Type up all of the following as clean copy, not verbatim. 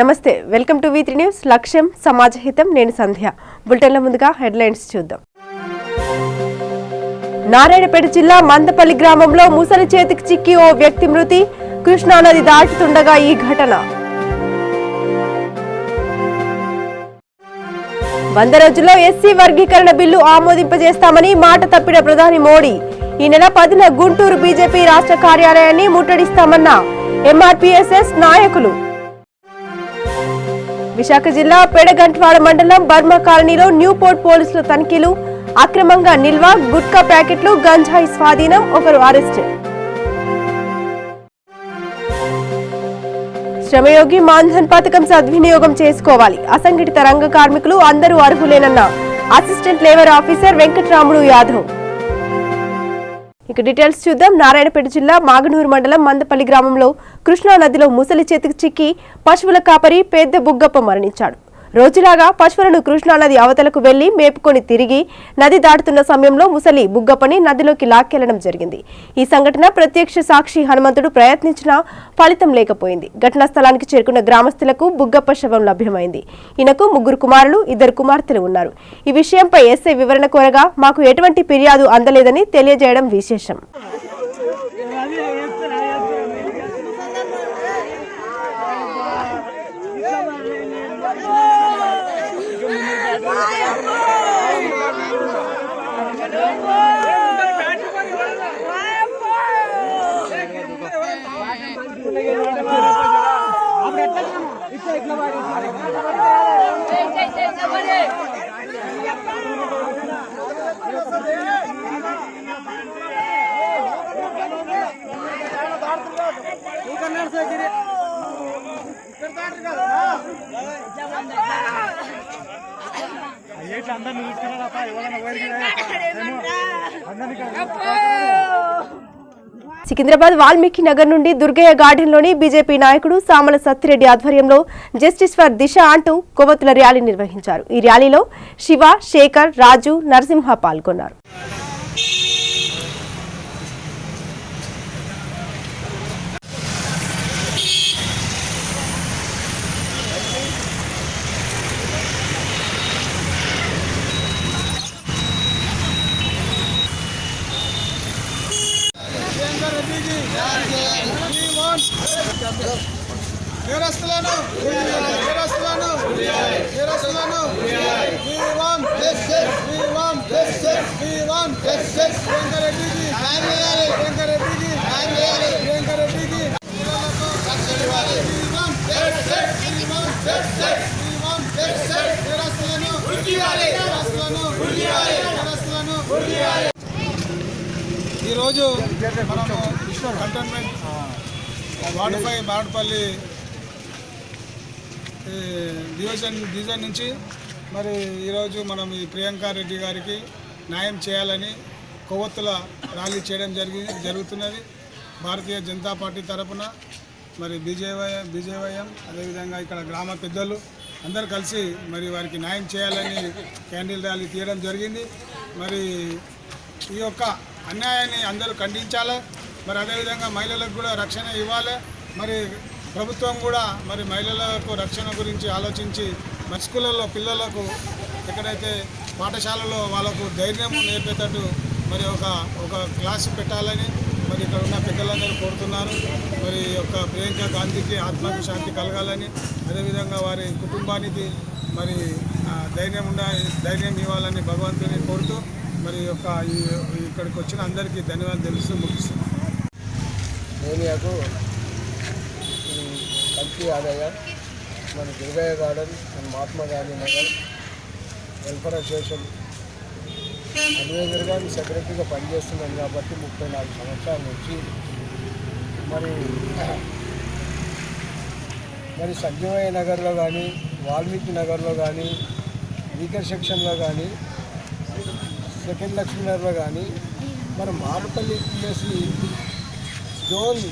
నమస్తే, welcome to V3 news. లక్ష్యం సమాజహితం. నేను సంధ్య. బులెటిన్ల ముందుగా హెడ్లైన్స్ చూద్దాం. నారాయణపేట జిల్లా మందపల్లి గ్రామంలో ముసలి చేతికి చిక్కి ఓ వ్యక్తి మృతి. కృష్ణానది దాటుతుండగా ఈ ఘటన. 100 రోజుల్లో ఎస్సీ వర్గీకరణ బిల్లు ఆమోదింపజేస్తామని మాట తప్పిన ప్రధాని మోడీ. ఈ నెల 10న గుంటూరు బీజేపీ రాష్ట్ర కార్యాలయాన్ని ముట్టడిస్తామన్న ఎంఆర్పీఎస్ఎస్ నాయకులు. విశాఖ జిల్లా పెడగంట్వాడ మండలం బర్మా కాలనీలో న్యూ పోర్ట్ పోలీసుల తనిఖీలు. అక్రమంగా నిల్వ గుట్కా ప్యాకెట్లు, గంజాయి స్వాధీనం, ఒకరు అరెస్ట్. శ్రమయోగి మాన్ధన్ పథకం సద్వినియోగం చేసుకోవాలి. అసంఘటిత రంగ కార్మికులు అందరూ అర్హులేనన్న assistant labour officer Venkataramudu Yadav. ఇక డీటెయిల్స్ చూద్దాం. నారాయణపేట జిల్లా మాగనూరు మండలం మందపల్లి గ్రామంలో కృష్ణా నదిలో ముసలి చేతికి చిక్కి పశువుల కాపరి పెద్ద బుగ్గప్ప మరణించాడు. రోజులాగా పశువులను కృష్ణానది అవతలకు వెళ్లి మేపుకొని తిరిగి నది దాటుతున్న సమయంలో ముసలి బుగ్గప్పని నదిలోకి లాక్కెళ్లడం జరిగింది. ఈ సంఘటన ప్రత్యక్ష సాక్షి హనుమంతుడు ప్రయత్నించినా ఫలితం లేకపోయింది. ఘటనా స్థలానికి చేరుకున్న గ్రామస్తులకు బుగ్గప్ప శవం లభ్యమైంది. ఈయనకు 3 కుమారులు, 2 కుమార్తెలు ఉన్నారు. ఈ విషయంపై ఎస్ఐ వివరణ కోరగా మాకు ఎటువంటి ఫిర్యాదు అందలేదని తెలియజేయడం విశేషం. సికింద్రాబాద్ వాల్మీకి నగర్ నుండి దుర్గయ్య గార్డెన్ లోని బీజేపీ నాయకుడు సామల సత్తిరెడ్డి ఆధ్వర్యంలో జస్టిస్ ఫర్ దిశ అంటూ కొవ్వొత్తుల ర్యాలీ నిర్వహించారు. ఈ ర్యాలీలో శివ, శేఖర్, రాజు, నరసింహ పాల్గొన్నారు. ఈరోజు మనము కంటోన్మెంట్ వార్డు 5 మామిడిపల్లి డివిజన్ నుంచి మరి ఈరోజు మనం ఈ ప్రియాంక రెడ్డి గారికి న్యాయం చేయాలని కొవ్వొత్తుల ర్యాలీ చేయడం జరుగుతున్నది. భారతీయ జనతా పార్టీ తరఫున మరి బీజేవైఎం అదేవిధంగా ఇక్కడ గ్రామ పెద్దలు అందరూ కలిసి మరి వారికి న్యాయం చేయాలని క్యాండిల్ ర్యాలీ తీయడం జరిగింది. మరి ఈ యొక్క అన్యాయాన్ని అందరూ ఖండించాలి. మరి అదేవిధంగా మహిళలకు కూడా రక్షణ ఇవ్వాలి. మరి ప్రభుత్వం కూడా మరి మహిళలకు రక్షణ గురించి ఆలోచించి మరి స్కూళ్ళల్లో పిల్లలకు ఎక్కడైతే పాఠశాలలో వాళ్ళకు ధైర్యం నేర్పేటట్టు మరి ఒక క్లాసు పెట్టాలని మరి ఇక్కడ ఉన్న పెద్దలందరూ కోరుతున్నారు. మరి యొక్క ప్రియాంక గాంధీకి ఆత్మకు శాంతి కలగాలని, అదేవిధంగా వారి కుటుంబానికి మరి ధైర్యం ఇవ్వాలని భగవంతుని కోరుతూ మరి యొక్క ఇక్కడికి వచ్చిన అందరికీ ధన్యవాదాలు తెలుస్తూ ముగిస్తున్నాను. ఏరియాకు కంచి ఆదాయ మన Durgaiah garden and Mahatma Gandhi Nagar welfare association అడ్వైజర్గా సెక్రటరీగా పనిచేస్తున్నాను కాబట్టి 34 సంవత్సరాల నుంచి మరి సంజీవయ్య నగర్లో కానీ, వాల్మీకి నగర్లో కానీ, వీకర్ సెక్షన్లో కానీ, సెకండ్ లక్ష్మీనగర్లో కానీ మరి మారుపల్లి పిఎస్సి జోన్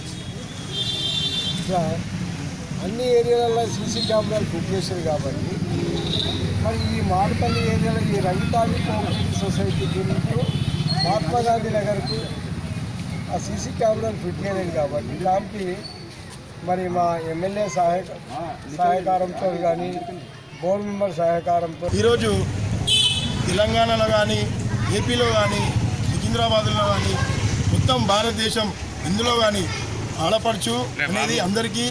అన్ని ఏరియాలలో సీసీ కెమెరాలు బుక్ చేశారు కాబట్టి మరి ఈ మారుపల్లి ఏరియాలో ఈ రైతాలి కోఆపరేటివ్ సొసైటీ గురించి మహాత్మా గాంధీ నగర్కు ఆ సీసీ కెమెరాలు ఫిట్ చేయలేదు కాబట్టి ఇలాంటి మరి మా ఎమ్మెల్యే సహకారంతో కానీ బోర్డు మెంబర్ సహకారంతో ఈరోజు తెలంగాణలో కానీ ఏపీలో కానీ సికింద్రాబాద్లో కానీ మొత్తం భారతదేశం ఇందులో కానీ ఆడపడుచు అనేది అందరికీ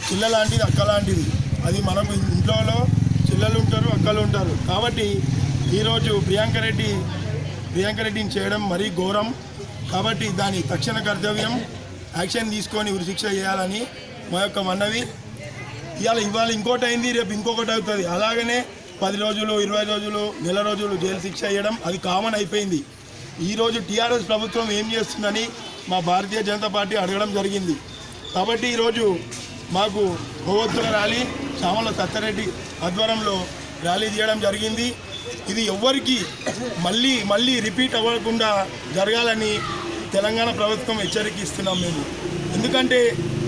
చిల్ల లాంటిది అక్క లాంటిది. అది మనకు ఇంట్లో చిల్లలు ఉంటారు, అక్కలు ఉంటారు. కాబట్టి ఈరోజు ప్రియాంక రెడ్డిని చేయడం మరీ ఘోరం. కాబట్టి దాని తక్షణ కర్తవ్యం యాక్షన్ తీసుకొని ఉరిశిక్ష చేయాలని మా యొక్క మనవి. ఇవాళ ఇంకోటి అయింది, రేపు ఇంకొకటి అవుతుంది. అలాగనే 10 రోజులు, 20 రోజులు, నెల రోజులు జైలు శిక్ష వేయడం అది కామన్ అయిపోయింది. ఈరోజు టీఆర్ఎస్ ప్రభుత్వం ఏం చేస్తుందని మా భారతీయ జనతా పార్టీ అడగడం జరిగింది. కాబట్టి ఈరోజు మాకు కొవ్వొత్తుల ర్యాలీ చామల సత్యారెడ్డి ఆధ్వర్యంలో ర్యాలీ తీయడం జరిగింది. ఇది ఎవ్వరికి మళ్ళీ రిపీట్ అవ్వకుండా జరగాలని తెలంగాణ ప్రభుత్వం హెచ్చరిక ఇస్తున్నాం మేము. ఎందుకంటే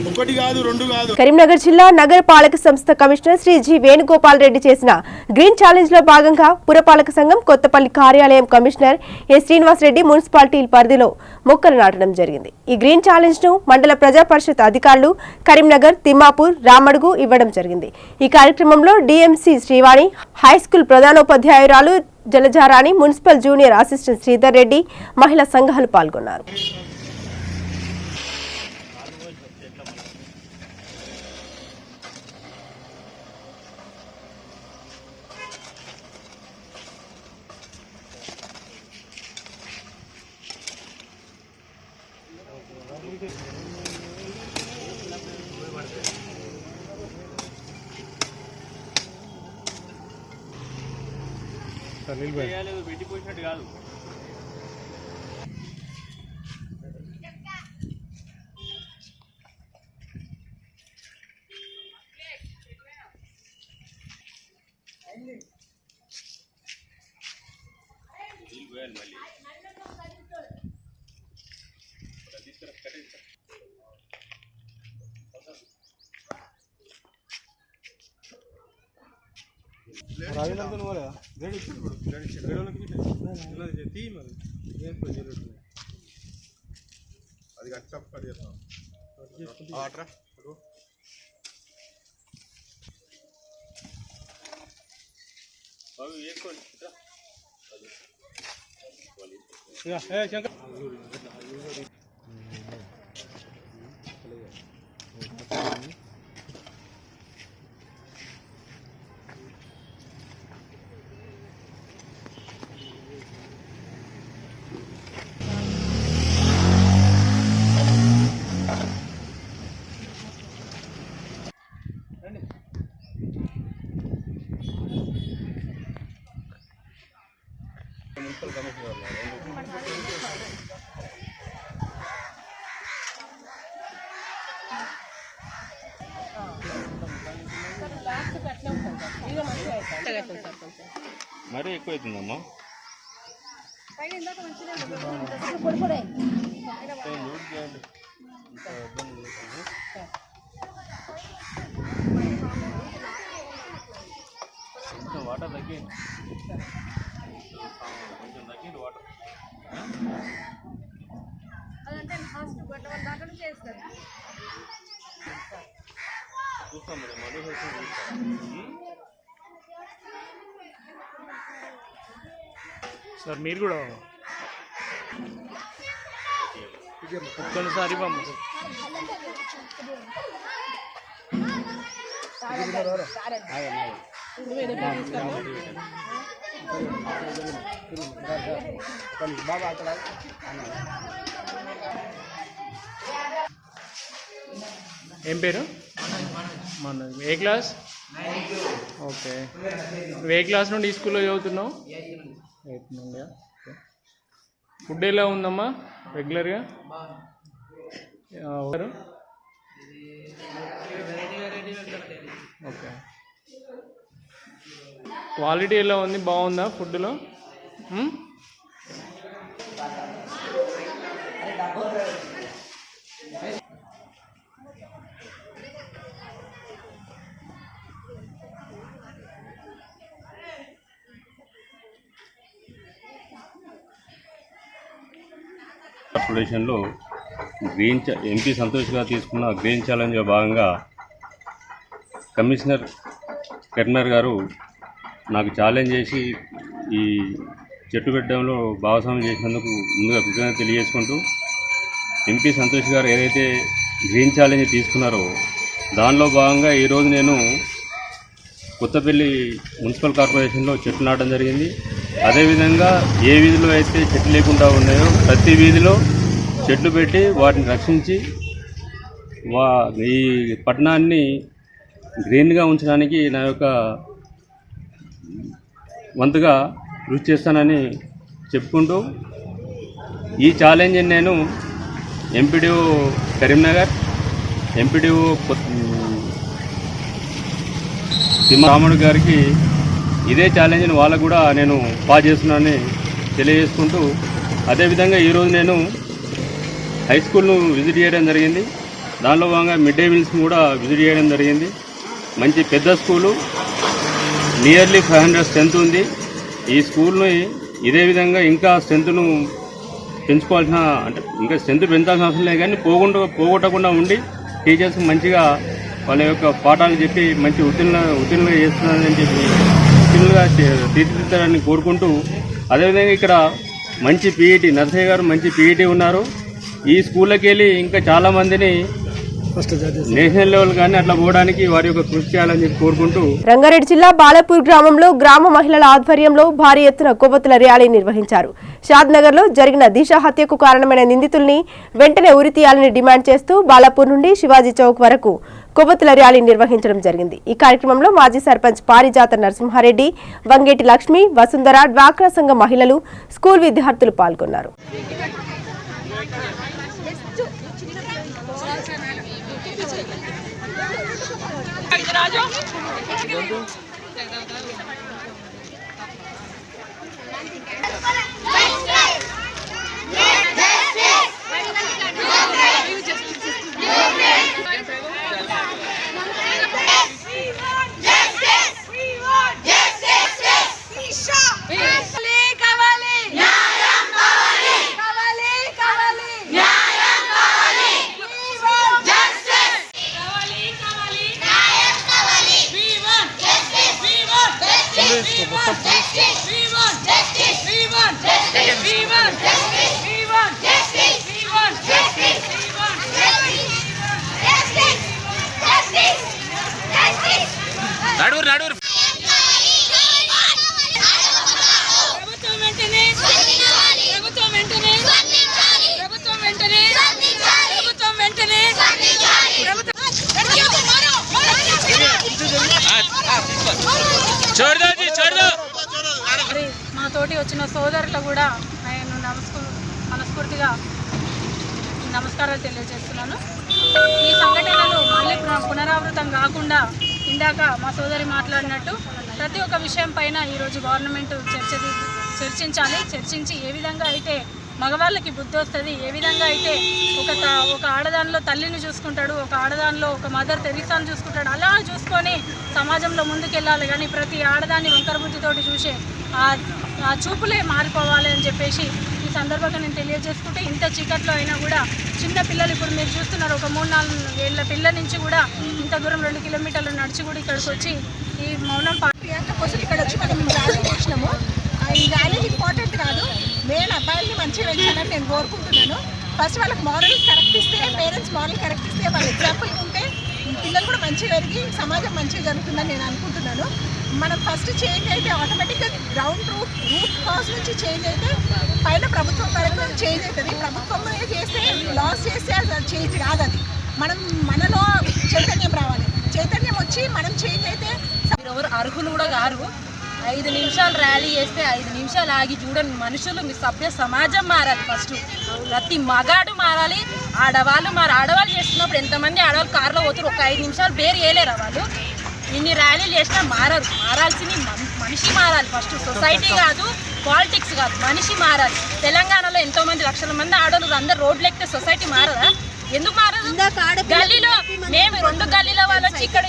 ఒకటి కాదు, రెండు కాదు. కరీంనగర్ జిల్లా నగరపాలక సంస్థ కమిషనర్ శ్రీ జి వేణుగోపాల్ రెడ్డి చేసిన గ్రీన్ ఛాలెంజ్ లో భాగంగా పురపాలక సంఘం కొత్తపల్లి కార్యాలయం కమిషనర్ ఎ శ్రీనివాస్ రెడ్డి మున్సిపాలిటీ పరిధిలో మొక్కలు నాటడం జరిగింది. ఈ గ్రీన్ ఛాలెంజ్ ను మండల ప్రజా పరిషత్ అధికారులు కరీంనగర్, తిమ్మాపూర్, రామడుగు ఇవ్వడం జరిగింది. ఈ కార్యక్రమంలో డిఎంసి శ్రీవాణి, హైస్కూల్ ప్రధానోపాధ్యాయురాలు Jalajarani, municipal junior assistant Sridhar Reddy, మహిళా సంఘాలు పాల్గొన్నారు. పెట్టిపోయినట్టు కాదు. మళ్ళీ మరీ ఎక్కువ అవుతుందమ్మా. వాటర్ తగ్గింది, కొంచెం తగ్గింది వాటర్. చూస్తాం మరి మళ్ళీ సార్. మీరు కూడా ఒక్కసారి పంపు. ఏం పేరు? ఏ క్లాస్? ఓకే. నువ్వు ఏ క్లాస్ నుండి ఈ స్కూల్లో చదువుతున్నావు? 8 నుండి. ఫుడ్ ఎలా ఉందమ్మా రెగ్యులర్గా? ఓకే. క్వాలిటీ ఎలా ఉంది? బాగుందా ఫుడ్లో? కార్పొరేషన్లో ఎంపీ సంతోష్ గారు తీసుకున్న గ్రీన్ ఛాలెంజ్లో భాగంగా కమిషనర్ కరీంనగర్ గారు నాకు ఛాలెంజ్ చేసి ఈ చెట్టు పెట్టడంలో భాగస్వామ్యం చేసినందుకు ముందుగా కృతజ్ఞత తెలియజేసుకుంటూ ఎంపీ సంతోష్ గారు ఏదైతే గ్రీన్ ఛాలెంజ్ తీసుకున్నారో దానిలో భాగంగా ఈరోజు నేను కొత్తపల్లి మున్సిపల్ కార్పొరేషన్లో చెట్లు నాటడం జరిగింది. అదేవిధంగా ఏ వీధిలో అయితే చెట్లు లేకుండా ఉన్నాయో ప్రతి వీధిలో చెట్లు పెట్టి వాటిని రక్షించి ఈ పట్టణాన్ని గ్రీన్గా ఉంచడానికి నా యొక్క వంతుగా కృషి చేస్తానని చెప్పుకుంటూ ఈ ఛాలెంజ్ని నేను ఎంపీడీఓ కరీంనగర్, ఎంపీడీఓ రాముడు గారికి ఇదే ఛాలెంజ్ని వాళ్ళకు కూడా నేను పాస్ చేస్తున్నానని తెలియజేసుకుంటూ, అదేవిధంగా ఈరోజు నేను హై స్కూల్ను విజిట్ చేయడం జరిగింది. దానిలో భాగంగా మిడ్ డే మీల్స్ కూడా విజిట్ చేయడం జరిగింది. మంచి పెద్ద స్కూలు, నియర్లీ 500 స్ట్రెంత్ ఉంది. ఈ స్కూల్ని ఇదే విధంగా ఇంకా స్ట్రెంత్ను పెంచుకోవాల్సిన, అంటే ఇంకా స్ట్రెంత్ పెంచాల్సిన అవసరం లేదు, కానీ పోగొట్టకుండా ఉండి టీచర్స్ మంచిగా వాళ్ళ యొక్క పాఠాలు చెప్పి మంచి ఉత్తీర్ణులుగా చేస్తున్నారని చెప్పి ఉత్తీర్ణులుగా తీర్చిదిద్దారని కోరుకుంటూ, అదేవిధంగా ఇక్కడ మంచి పీఈటీ నరసయ్య గారు మంచి పీఈటీ ఉన్నారు. ఈ స్కూళ్ళకి వెళ్ళి ఇంకా చాలామందిని నేషనల్ లెవెల్ కానీ అట్లా పోవడానికి వారి యొక్క కృషి చేయాలని చెప్పి కోరుకుంటూ, రంగారెడ్డి జిల్లా బాలపూర్ గ్రామంలో గ్రామ మహిళల ఆధ్వర్యంలో భారీ ఎత్తున కొవ్వొత్తుల ర్యాలీ నిర్వహించారు. షాద్నగర్ లో జరిగిన దిశ హత్యకు కారణమైన నిందితుల్ని వెంటనే ఉరితీయాలని డిమాండ్ చేస్తూ బాలాపూర్ నుండి శివాజీ చౌక్ వరకు కొవ్వొత్తుల ర్యాలీ నిర్వహించడం జరిగింది. ఈ కార్యక్రమంలో మాజీ సర్పంచ్ పారిజాత నరసింహారెడ్డి, వంగేటి లక్ష్మి, వసుంధర, డ్వాక్రా సంఘ మహిళలు, స్కూల్ విద్యార్థులు పాల్గొన్నారు. మా తోటి వచ్చిన సోదరులు కూడా నేను మనస్ఫూర్తిగా నమస్కారాలు తెలియజేస్తున్నాను. ఈ సంఘటనలు మళ్ళీ పునరావృతం కాకుండా ఇందాక మా సోదరి మాట్లాడినట్టు ప్రతి ఒక్క విషయం పైన ఈరోజు గవర్నమెంట్ చర్చించి ఏ విధంగా అయితే మగవాళ్ళకి బుద్ధి వస్తుంది, ఏ విధంగా అయితే ఒక ఆడదానిలో తల్లిని చూసుకుంటాడు, ఒక ఆడదానిలో ఒక మదర్ తెరీసాను చూసుకుంటాడు, అలా చూసుకొని సమాజంలో ముందుకెళ్ళాలి. కానీ ప్రతి ఆడదాన్ని వంకర బుద్ధితోటి చూసే ఆ చూపులే మారిపోవాలి అని చెప్పేసి ఈ సందర్భంగా నేను తెలియజేసుకుంటే, ఇంత చీకట్లో అయినా కూడా చిన్న పిల్లలు ఇప్పుడు మీరు చూస్తున్నారు, ఒక 3-4 ఏళ్ళ పిల్లల నుంచి కూడా ఇంత దూరం 2 కిలోమీటర్లు నడిచి కూడా ఇక్కడికి వచ్చి ఈ మౌనం కోసం ఇక్కడ వచ్చి మనం ర్యాలీ చేసినాము. ఈ ర్యాలీ ఇంపార్టెంట్ కాదు, మెయిన్ అబ్బాయిల్ని మంచిగా పెంచాలని నేను కోరుకుంటున్నాను. ఫస్ట్ వాళ్ళకి మారల్ కరెక్ట్ ఇస్తే, పేరెంట్స్ మారల్ కరెక్ట్ ఇస్తే, వాళ్ళ ఎగ్జాంపుల్ ఉంటే పిల్లలు కూడా మంచిగా పెరిగి సమాజం మంచిగా జరుగుతుందని నేను అనుకుంటున్నాను. మనం ఫస్ట్ చేంజ్ అయితే ఆటోమేటిక్గా గ్రౌండ్ రూట్ కాజ్ నుంచి చేంజ్ అయితే పైన ప్రభుత్వం వరకు చేంజ్ అవుతుంది. ప్రభుత్వం చేస్తే లాస్ చేస్తే అది చేంజ్ కాదు, అది మనలో చైతన్యం రావాలి. చైతన్యం వచ్చి మనం చేంజ్ అయితే ఎవరు అర్హులు కూడా గారు. 5 నిమిషాలు ర్యాలీ చేస్తే 5 నిమిషాలు ఆగి చూడండి. మనుషులు మీ సభ్య సమాజం మారాలి. ఫస్ట్ ప్రతి మగాడు మారాలి, ఆడవాళ్ళు చేస్తున్నప్పుడు ఎంతమంది ఆడవాళ్ళు కారులో పోతారు, ఒక 5 నిమిషాలు బేర్ వేయలేరు. వాళ్ళు ఇన్ని ర్యాలీలు చేసినా మారాల్సింది మనిషి మారాలి. ఫస్ట్ సొసైటీ కాదు, పాలిటిక్స్ కాదు, మనిషి మారాలి. తెలంగాణలో ఎంతోమంది లక్షల మంది ఆడవాళ్ళు అందరూ రోడ్లు ఎక్కితే సొసైటీ మారదా? ఎందుకు మారదు? గల్లీలో మేము 2 గల్లీల వాళ్ళు వచ్చి ఇక్కడ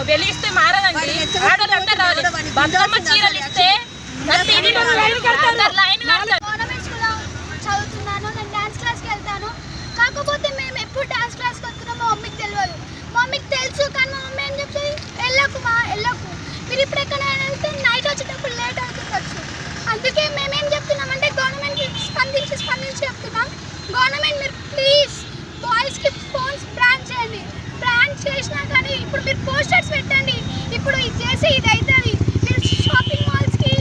వెలిగిస్తే మారదండి. ఆడవాళ్ళందరూ రావాలి. బతుకమ్మ చీరలు ఇస్తే లైన్ కడతారు. చదువుతున్నాను, నేను డాన్స్ క్లాస్కి వెళ్తాను. మమ్మీకి తెలుసు కానీ మా మమ్మీ ఏం చెప్తుంది, వెళ్ళకు మీరు ఇప్పుడు ఎక్కడైనా వెళ్తే నైట్ వచ్చేటప్పుడు లేట్ అవుతుండొచ్చు. అందుకే మేమేం చెప్తున్నామంటే గవర్నమెంట్కి స్పందించి చెప్తున్నాం. గవర్నమెంట్ మీరు ప్లీజ్ బాయ్స్కి ఫోన్స్ బ్యాన్ చేయండి. బ్యాన్ చేసినా కానీ ఇప్పుడు మీరు పోస్టర్స్ పెట్టండి. ఇప్పుడు ఇది చేసి ఇది అవుతుంది. మీరు షాపింగ్ మాల్స్కి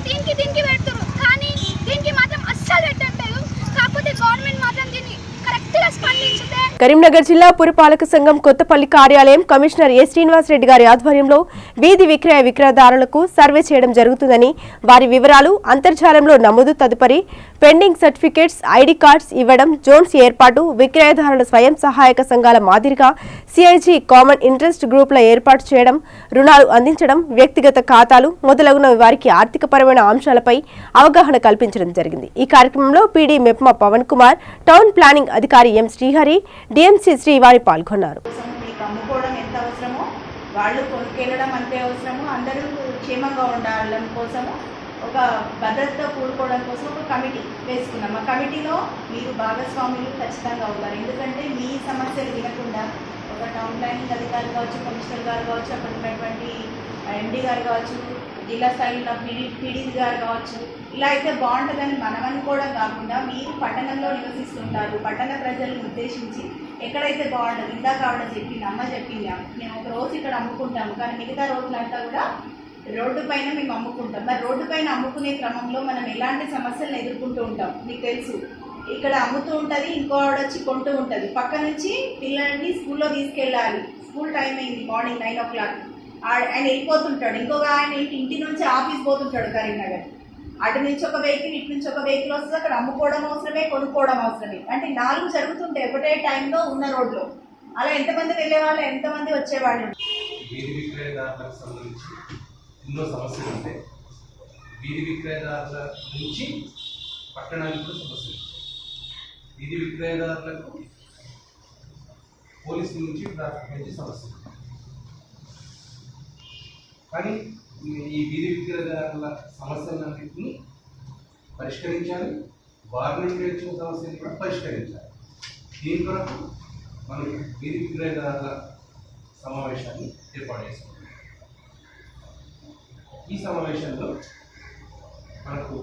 దీనికి పెడుతున్నారు కానీ దీనికి మాత్రం అస్సలు పెట్టట్లేదు. కాకపోతే గవర్నమెంట్ మాత్రం దీన్ని కరెక్ట్గా స్పందించితే. కరీంనగర్ జిల్లా పురపాలక సంఘం కొత్తపల్లి కార్యాలయం కమిషనర్ ఏ శ్రీనివాసరెడ్డి గారి ఆధ్వర్యంలో వీధి విక్రయదారులకు సర్వే చేయడం జరుగుతుందని, వారి వివరాలు అంతర్జాలంలో నమోదు, తదుపరి పెండింగ్ సర్టిఫికేట్స్, ఐడి కార్డ్స్ ఇవ్వడం, జోన్స్ ఏర్పాటు, విక్రయదారుల స్వయం సహాయక సంఘాల మాదిరిగా సిఐజీ కామన్ ఇంట్రెస్ట్ గ్రూపుల ఏర్పాటు చేయడం, రుణాలు అందించడం, వ్యక్తిగత ఖాతాలు మొదలగున వారికి ఆర్థికపరమైన అంశాలపై అవగాహన కల్పించడం జరిగింది. ఈ కార్యక్రమంలో PD MEPMA Pavan Kumar, town planning అధికారి ఎం శ్రీహరి, డిఎంసీ శ్రీవారి పాల్గొన్నారు. మీకు అమ్ముకోవడం ఎంత అవసరమో వాళ్ళు కొనుక్కెళ్ళడం అంతే అవసరము. అందరూ క్షేమంగా ఉండాలని కోసము ఒక భద్రతతో కూడుకోవడం కోసం ఒక కమిటీ వేసుకున్నాం. ఆ కమిటీలో మీరు భాగస్వాములు ఖచ్చితంగా అవుతారు. ఎందుకంటే మీ సమస్యలు వినకుండా ఒక టౌన్ ప్లానింగ్ అధికారి కావచ్చు, కమిషనర్ గారు కావచ్చు, అక్కడ ఉన్నటువంటి ఎండి గారు కావచ్చు, జిల్లా స్థాయిలో పీడీ గారు కావచ్చు, ఇలా అయితే బాగుంటుందని మనం అనుకోవడం కాకుండా మీరు పట్టణంలో నివసిస్తుంటారు. పట్టణ ప్రజలను ఉద్దేశించి ఎక్కడైతే బాగుంటుంది, ఇందాక ఆవిడ చెప్పింది, అమ్మ చెప్పింది, మేము ఒక రోజు ఇక్కడ అమ్ముకుంటాము కానీ మిగతా రోజులంతా కూడా రోడ్డు పైన మేము అమ్ముకుంటాం. మరి రోడ్డు పైన అమ్ముకునే క్రమంలో మనం ఎలాంటి సమస్యలను ఎదుర్కొంటూ ఉంటాం మీకు తెలుసు. ఇక్కడ అమ్ముతూ ఉంటుంది, ఇంకో ఆవిడ వచ్చి కొంటూ ఉంటుంది. పక్క నుంచి పిల్లల్ని స్కూల్లో తీసుకెళ్ళాలి, స్కూల్ టైం అయింది, మార్నింగ్ 9 o'clock. ఆయన వెళ్ళిపోతుంటాడు. ఇంకొక ఆయన ఇంటి నుంచి ఆఫీస్ పోతుంటాడు కరీంనగర్. అటు నుంచి ఒక వెహికల్, ఇటు నుంచి ఒక వెహికల్ వస్తుంది. అక్కడ అమ్ముకోవడం అవసరమే, కొనుక్కోవడం అవసరమే. అంటే 4 జరుగుతుంటాయి ఒకటే టైంలో ఉన్న రోడ్లో. అలా ఎంతమంది వెళ్ళేవాళ్ళు, ఎంతమంది వచ్చేవాళ్ళు. వీధి విక్రయదారులకు సంబంధించి ఎన్నో సమస్యలు ఉంటాయి. వీధి విక్రయదారుల నుంచి పట్టణానికి కూడా సమస్యలు. వీధి విక్రయదారులకు పోలీసుల నుంచి ట్రాఫిక్ నుంచి సమస్యలు. కానీ ఈ వీధి విక్రయదారుల సమస్యలన్నింటినీ పరిష్కరించాలి, వారి నుండి వచ్చిన సమస్యలు కూడా పరిష్కరించాలి. దీని కొరకు మనం వీధి విక్రయదారుల సమావేశాన్ని ఏర్పాటు చేసుకుంటాం. ఈ సమావేశంలో మనకు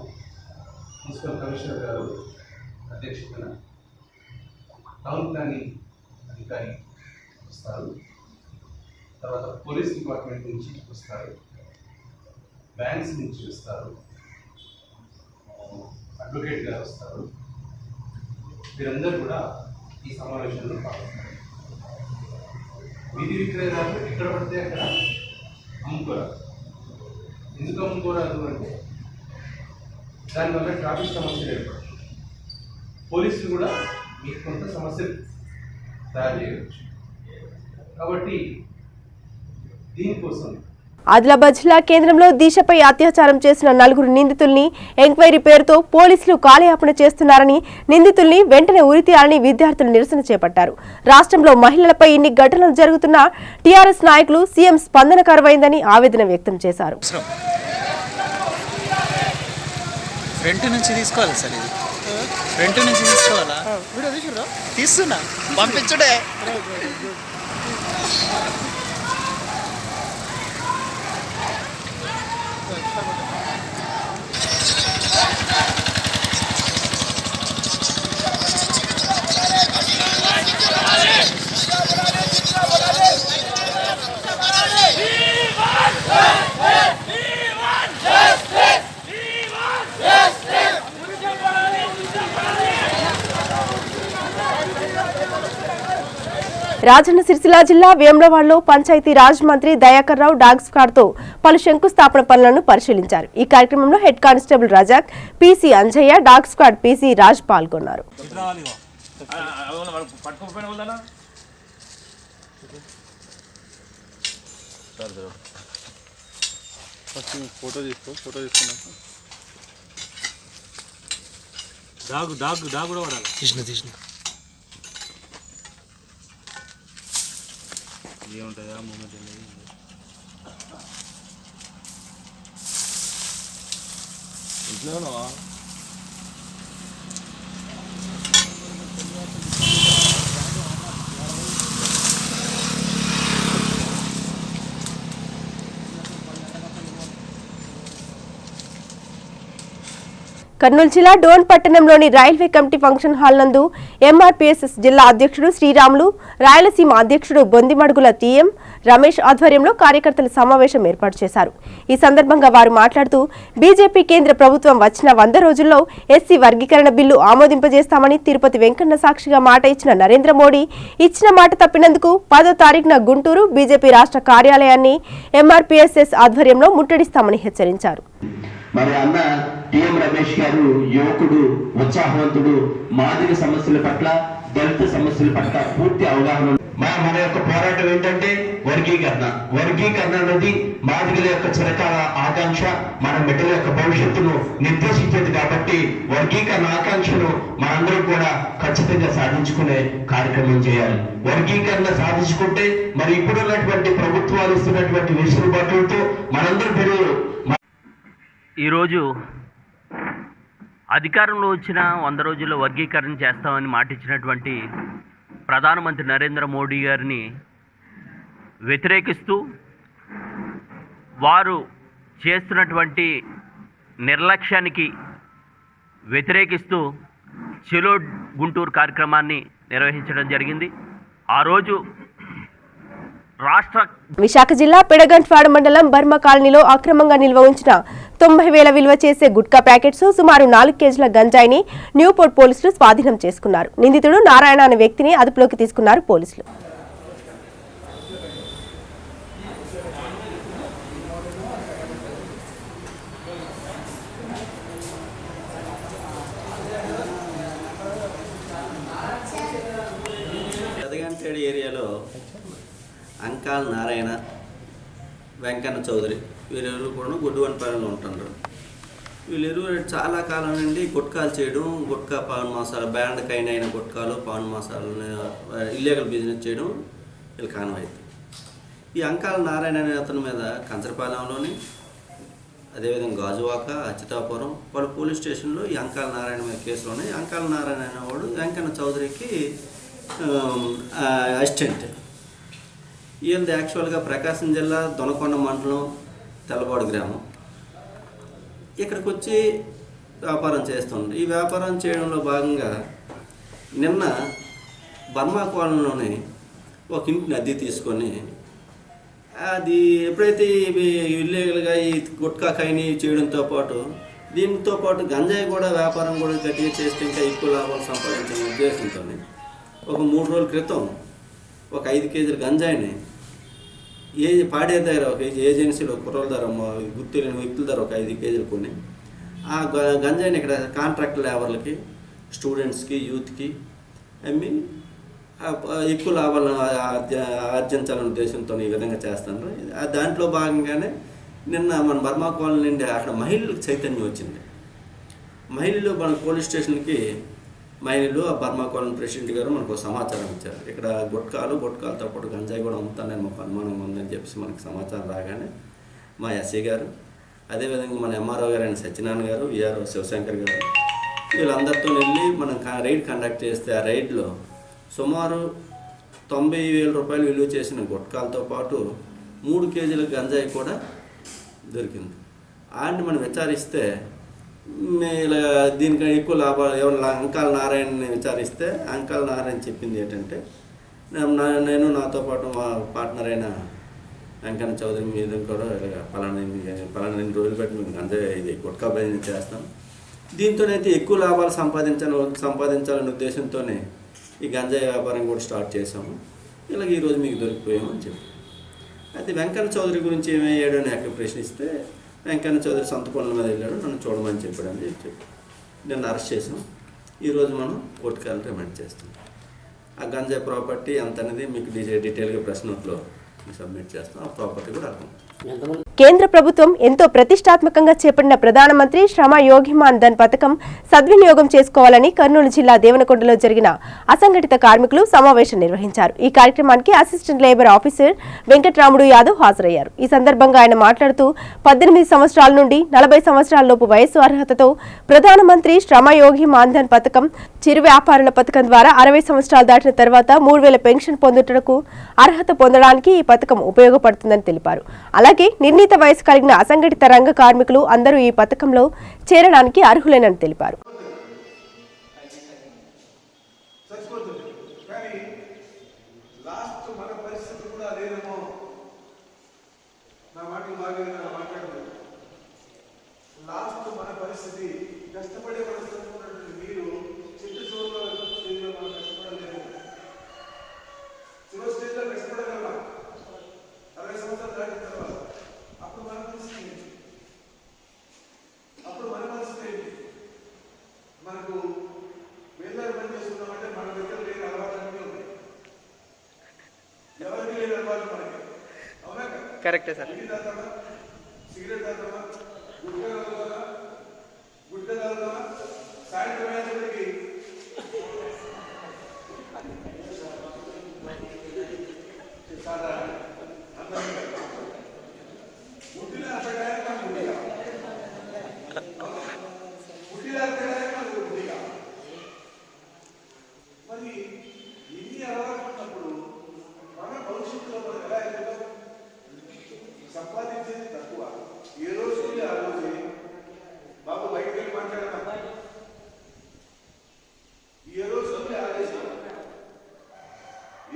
మున్సిపల్ కమిషనర్ గారు అధ్యక్షతన టౌన్ ప్లానింగ్ అధికారి వస్తారు, తర్వాత పోలీస్ డిపార్ట్మెంట్ నుంచి వస్తారు, బ్యాంక్స్ నుంచి వస్తారు, అడ్వకేట్ గారు వస్తారు. వీరందరూ కూడా ఈ సమావేశంలో పాల్గొంటారు. వీధి విక్రయదారులు ఎక్కడ పడితే అక్కడ అమ్ముకోరాదు. ఎందుకు అమ్ముకోరాదు అంటే దానివల్ల ట్రాఫిక్ సమస్యలు ఏర్పడతాయి. పోలీసులు కూడా మీకు కొంత సమస్యలు తయారు చేయవచ్చు. కాబట్టి దీనికోసం ఆదిలాబాద్ జిల్లా కేంద్రంలో దిశపై అత్యాచారం చేసిన 4 నిందితుల్ని ఎంక్వైరీ పేరుతో పోలీసులు కాలయాపన చేస్తున్నారని, నిందితుల్ని వెంటనే ఉరితీయాలని విద్యార్థులు నిరసన చేపట్టారు. రాష్ట్రంలో మహిళలపై ఇన్ని ఘటనలు జరుగుతున్నా టీఆర్ఎస్ నాయకులు సీఎం స్పందన కరువైందని ఆవేదన వ్యక్తం చేశారు. ఫ్రంట్ నుంచి తీసుకోవాలి సార్, ఇది ఫ్రంట్ నుంచి తీసుకోవాలా? తీస్తున్నా, పంపించుడే. రాజన్న సిరిసిల్ల జిల్లా వేములవాడలో పంచాయతీ రాజ్ మంత్రి దయాకర్ రావు డాగ్ స్క్వాడ్ తో పలు శంకుస్థాపన పనులను పరిశీలించారు. ఈ కార్యక్రమంలో head constable Razak, PC Anjaiah, dog squad PC Raj పాల్గొన్నారు. ఫోటో తీసుకున్నాక డాగ్ కూడా వాడాలి. తీసిన ఏముంటుంది ఆ మూమెంట్ అనేది. ఇంట్లోనా కర్నూలు జిల్లా డోన్ పట్టణంలోని రైల్వే కమిటీ ఫంక్షన్ హాల్ నందు ఎంఆర్పీఎస్ జిల్లా అధ్యక్షుడు శ్రీరాములు, రాయలసీమ అధ్యక్షుడు బొందిమడుగుల టీఎం రమేష్ ఆధ్వర్యంలో కార్యకర్తల సమావేశం ఏర్పాటు చేశారు. ఈ సందర్భంగా వారు మాట్లాడుతూ బీజేపీ కేంద్ర ప్రభుత్వం వచ్చిన 100 రోజుల్లో ఎస్సీ వర్గీకరణ బిల్లు ఆమోదింపజేస్తామని తిరుపతి వెంకన్న సాక్షిగా మాట ఇచ్చిన నరేంద్ర మోడీ ఇచ్చిన మాట తప్పినందుకు 10వ తారీఖున గుంటూరు బీజేపీ రాష్ట్ర కార్యాలయాన్ని ఎంఆర్పీఎస్ ఆధ్వర్యంలో ముట్టడిస్తామని హెచ్చరించారు. మరి అన్న టిఎం రమేష్ గారు యువకుడు, ఉత్సాహవంతుడు, మాదిగ సమస్యల పట్ల, దళిత సమస్యల పట్ల పూర్తి అవగాహన. మన యొక్క పోరాటం ఏంటంటే వర్గీకరణ అనేది మాదిగల యొక్క చిరకాల ఆకాంక్ష, మన బిడ్డల యొక్క భవిష్యత్తును నిర్దేశించేది. కాబట్టి వర్గీకరణ ఆకాంక్షను మనందరం కూడా ఖచ్చితంగా సాధించుకునే కార్యక్రమం చేయాలి. వర్గీకరణ సాధించుకుంటే మరి ఇప్పుడున్నటువంటి ప్రభుత్వాలు ఇస్తున్నటువంటి వెసులుబాట్లతో మనందరూ బిడ్డలు ఈరోజు అధికారంలో వచ్చిన 100 రోజుల్లో వర్గీకరణ చేస్తామని మాటిచ్చినటువంటి ప్రధానమంత్రి నరేంద్ర మోడీ గారిని వ్యతిరేకిస్తూ వారు చేస్తున్నటువంటి నిర్లక్ష్యానికి వ్యతిరేకిస్తూ చెలో గుంటూరు కార్యక్రమాన్ని నిర్వహించడం జరిగింది. ఆ రోజు విశాఖ జిల్లా పిడగంట్వాడ మండలం బర్మ కాలనీలో అక్రమంగా నిల్వ ఉంచిన 90,000 విలువ చేసే గుట్కా ప్యాకెట్స్, సుమారు 4 కేజీల గంజాయిని న్యూపోర్ట్ పోలీసులు స్వాధీనం చేసుకున్నారు. నిందితుడు నారాయణ అనే వ్యక్తిని అదుపులోకి తీసుకున్నారు పోలీసులు. ఏరియాలో అంకాల్ నారాయణ, వెంకన్న చౌదరి వీరెవరు కూడా గుడ్డువనపాలెంలో ఉంటున్నారు. వీళ్ళెరువురు చాలా కాలం నుండి గుట్కాలు చేయడం, గుట్కా పాన్ మసాలా బ్రాండ్ కైన్ అయిన గుట్కాలు, పాన్ మసాలాని ఇల్లీగల్ బిజినెస్ చేయడం వీళ్ళు కానవైతే. ఈ అంకాల నారాయణ అనే అతని మీద కంచరపాలెంలోని, అదేవిధంగా గాజువాక, అచ్యుతాపురం వాళ్ళ పోలీస్ స్టేషన్లో ఈ అంకాల నారాయణ మీద కేసులోనే అంకాల నారాయణ అనేవాడు వెంకన్న చౌదరికి అసిస్టెంట్. వీళ్ళది యాక్చువల్గా ప్రకాశం జిల్లా దొనకొండ మండలం తెల్లబాడు గ్రామం. ఇక్కడికి వచ్చి వ్యాపారం చేస్తుంది. ఈ వ్యాపారం చేయడంలో భాగంగా నిన్న బర్మా కాలనీలోనే ఒక ఇంటిని అద్దె తీసుకొని అది ఎప్పుడైతే ఇల్లీగల్గా ఈ గుట్కా కైని చేయడంతో పాటు దీంతో పాటు గంజాయి కూడా వ్యాపారం కూడా గట్టిగా చేస్తే ఇంకా ఎక్కువ లాభాలు సంపాదించే ఉద్దేశంతో ఒక 3 రోజుల క్రితం ఒక 5 కేజీల గంజాయిని పాడే దగ్గర ఒక ఏజెన్సీలో కుర్రల ధర గుర్తులేని వ్యక్తుల ధర ఒక 5 కేజీలు కొని ఆ గంజాయిని ఇక్కడ కాంట్రాక్ట్ లేబర్లకి, స్టూడెంట్స్కి, యూత్కి అమ్మి ఎక్కువ లాభాలను ఆర్జించాలనే ఉద్దేశంతో ఈ విధంగా చేస్తున్నారు. దాంట్లో భాగంగానే నిన్న మన బర్మా కాలనీ నుండి అక్కడ మహిళలకు చైతన్యం వచ్చింది. మహిళలు మన పోలీస్ స్టేషన్కి మహిళలు ఆ బర్మా కాలనీ ప్రెసిడెంట్ గారు మనకు సమాచారం ఇచ్చారు. ఇక్కడ గుట్కాలతో పాటు గంజాయి కూడా అమ్ముతానని మాకు అనుమానంగా ఉందని చెప్పేసి మనకు సమాచారం రాగానే మా ఎస్ఐ గారు, అదేవిధంగా మన ఎంఆర్ఓ గారు అయిన సత్యనారాయణ గారు, విఆర్ఓ శివశంకర్ గారు వీళ్ళందరితో వెళ్ళి మనం రైడ్ కండక్ట్ చేస్తే ఆ రైడ్లో సుమారు 90,000 రూపాయలు విలువ చేసిన గుట్కాలతో పాటు 3 కేజీల గంజాయి కూడా దొరికింది. ఆడిని మనం విచారిస్తే ఇలా దీనికన్నా ఎక్కువ లాభాలు ఎవరు అంకాల నారాయణని విచారిస్తే అంకాల నారాయణ చెప్పింది ఏంటంటే నేను నాతో పాటు మా పార్ట్నర్ అయిన వెంకన్న చౌదరి మీద కూడా పలానా రోజులు పెట్టి మేము గంజాయి ఇది గుట్కా బిజినెస్ చేస్తాం, దీంతోనైతే ఎక్కువ లాభాలు సంపాదించాలనే ఉద్దేశంతోనే ఈ గంజాయి వ్యాపారం కూడా స్టార్ట్ చేసాము, ఇలాగ ఈరోజు మీకు దొరికిపోయామని చెప్పి. అయితే వెంకన్న చౌదరి గురించి ఏమయ్యాడు అని అక్కడ ప్రశ్నిస్తే వెంకన్న చౌదరి సొంత పనుల మీద వెళ్ళాడు, నన్ను చూడమని చెప్పాడని చెప్పి నేను అరెస్ట్ చేసాం. ఈరోజు మనం కోర్టుకు రిమాండ్ చేస్తాం. ఆ గంజాయి ప్రాపర్టీ ఎంత అనేది మీకు డీటెయిల్గా ప్రెస్ నోట్లో సబ్మిట్ చేస్తాం. ఆ ప్రాపర్టీ కూడా అర్థం. కేంద్ర ప్రభుత్వం ఎంతో ప్రతిష్టాత్మకంగా చేపట్టిన ప్రధానమంత్రి శ్రమ యోగి మాన్ ధన్ పథకం సద్వినియోగం చేసుకోవాలని కర్నూలు జిల్లా దేవనకొండలో జరిగిన అసంఘటిత కార్మికులు సమావేశం నిర్వహించారు. ఈ కార్యక్రమానికి assistant labour officer Venkatramudu Yadav హాజరయ్యారు. ఈ సందర్భంగా ఆయన మాట్లాడుతూ 18 సంవత్సరాల నుండి 40 సంవత్సరాల లోపు వయస్సు అర్హతతో ప్రధానమంత్రి శ్రమ యోగి మాన్ ధన్ పథకం, చిరు వ్యాపారుల పథకం ద్వారా 60 సంవత్సరాలు దాటిన తర్వాత 3,000 పెన్షన్ పొందుటకు అర్హత పొందడానికి ఈ పథకం ఉపయోగపడుతుందని తెలిపారు. అలాగే నిర్ణీత నిర్ణీత వయసు కలిగిన అసంఘటిత రంగ కార్మికులు అందరూ ఈ పథకంలో చేరడానికి అర్హులేనని తెలిపారు. కష్టపడే పరిస్థితున్నటువంటి మీరు చిన్న స్టేజ్లో మనం కష్టపడలేదు. చిన్న స్టేజ్లో కష్టపడగలమా 60 సంవత్సరాలు దాటిన తర్వాత అప్పుడు మన పరిస్థితి ఏంటి? మనకు వేలాది పని చేస్తున్నామంటే మన దగ్గర లేని అలవాట్లన్నీ ఉన్నాయి. ఎవరికి లేని అలవాటు మనకి, అవునా? కరెక్టే సార్. సిగరెట్ తాగుతామా, గుడ్డ తాగుతామా, సాయంత్రం అయ్యేసరికి గుడ్డిలో అసగానే మనకు గుడ్డిగా, గుడ్డిలో అసగానే మనకు గుడ్డిగా. మరి ఇన్ని అలవాటు ఉన్నప్పుడు మన భవిష్యత్తులో మనం ఎలా అయితే సంపాదించేది తక్కువ, ఏ రోజు ఆ రోజు బాబు బయటకు వెళ్ళి మాట్లాడమా, ఏ రోజు ఆదేశం,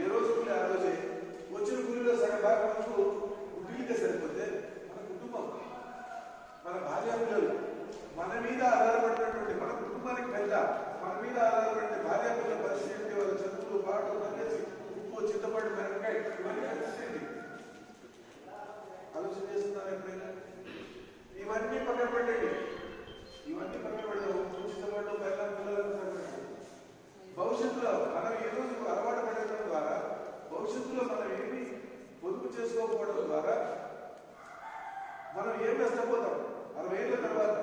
ఏ రోజు ఆ రోజే వచ్చిన కూలీలో సగం భాగం మనకు గుడ్డిగా సరిపోతే మన కుటుంబం, మన భార్యాపిల్లలు, మన మీద ఆధారపడినటువంటి మన కుటుంబానికి పెద్ద, మన మీద ఆధారపడిన భార్యాపిల్లల పరిస్థితి, వాళ్ళ చదువులు పాటలు పనిచేసి ఉప్పు చింతపండు మిరపకాయ ఇవన్నీ పరిస్థితి ఆలోచన చేస్తున్నారు ఎప్పుడైనా? ఇవన్నీ పక్కన పెట్టండి, ఇవన్నీ పక్కన పెడదాం. చింతపండు పిల్లలకు భవిష్యత్తులో మనం ఏ రోజు అలవాటు పడడం ద్వారా, భవిష్యత్తులో మనం ఏమి పొదుపు చేసుకోకపోవడం ద్వారా మనం ఏం నష్టపోతాం? 60 ఏళ్ళ తర్వాత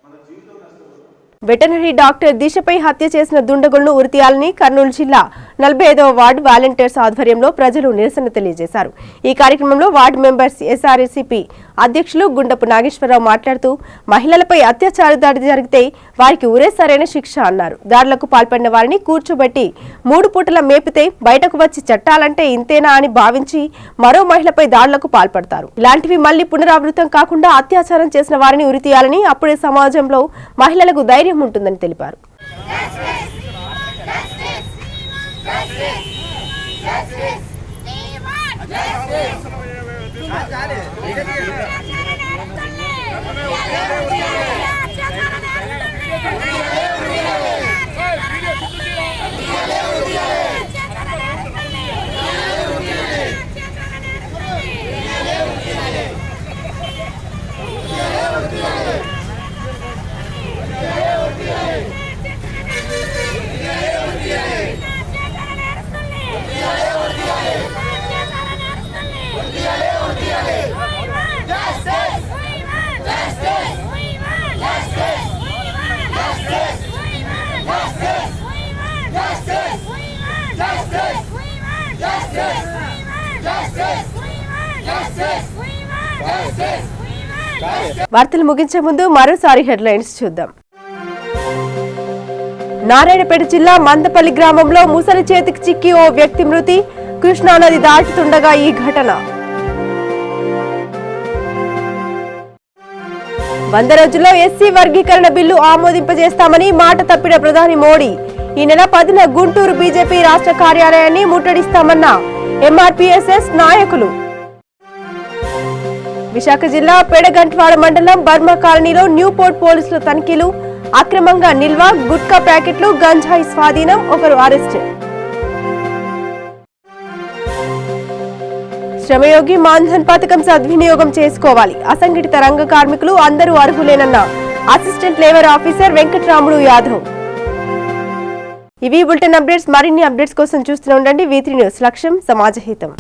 మన జీవితం నష్టపోతాం. వెటర్నరీ డాక్టర్ దిశపై హత్య చేసిన దుండగులను ఉరితీయాలని కర్నూలు జిల్లా 45వ వార్డు వాలంటీర్స్ ఆధ్వర్యంలో ప్రజలు నిరసన తెలియజేశారు. ఈ కార్యక్రమంలో వార్డు మెంబర్స్ ఎస్ఆర్సీపీ అధ్యక్షులు గుండపు నాగేశ్వరరావు మాట్లాడుతూ మహిళలపై అత్యాచార దాడి జరిగితే వారికి ఉరే సరైన శిక్ష అన్నారు. దాడులకు పాల్పడిన వారిని కూర్చోబెట్టి 3 పూటల మేపితే బయటకు వచ్చి చట్టాలంటే ఇంతేనా అని భావించి మరో మహిళపై దాడులకు పాల్పడతారు. ఇలాంటివి మళ్లీ పునరావృతం కాకుండా అత్యాచారం చేసిన వారిని ఉరితీయాలని, అప్పుడే సమాజంలో మహిళలకు ధైర్యం ఉంటుందని తెలిపారు. వార్తలు ముగించే ముందు మరోసారి హెడ్లైన్స్ చూద్దాం. నారాయణపేట జిల్లా మందపల్లి గ్రామంలో ముసలి చేతికి చిక్కి ఓ వ్యక్తి మృతి. కృష్ణానది దాటుతుండగా ఈ ఘటన. 100 రోజుల్లో ఎస్సీ వర్గీకరణ బిల్లు ఆమోదింపజేస్తామని మాట తప్పిన ప్రధాని మోడీ. ఈ నెల 10న గుంటూరు బీజేపీ రాష్ట్ర కార్యాలయాన్ని ముట్టడిస్తామన్న ఎంఆర్పీఎస్ఎస్ నాయకులు. విశాఖ జిల్లా పెడగంట్వాడ మండలం బర్మా కాలనీలో న్యూపోర్ట్ పోలీసుల తనిఖీలు. అక్రమంగా నిల్వ గుట్కా ప్యాకెట్లు, గంజాయి స్వాధీనం, ఒకరు అరెస్ట్. శ్రమయోగి మాన్ధన్ పథకం సద్వినియోగం చేసుకోవాలి. అసంఘటిత రంగ కార్మికులు అందరూ అర్హులేనన్న assistant labour officer Venkatramudu Yadav. ఇవి బులెటిన్ అప్డేట్స్. మరిన్ని అప్డేట్స్ కోసం చూస్తూనే ఉండండి V3 న్యూస్. లక్ష్యం సమాజహితం.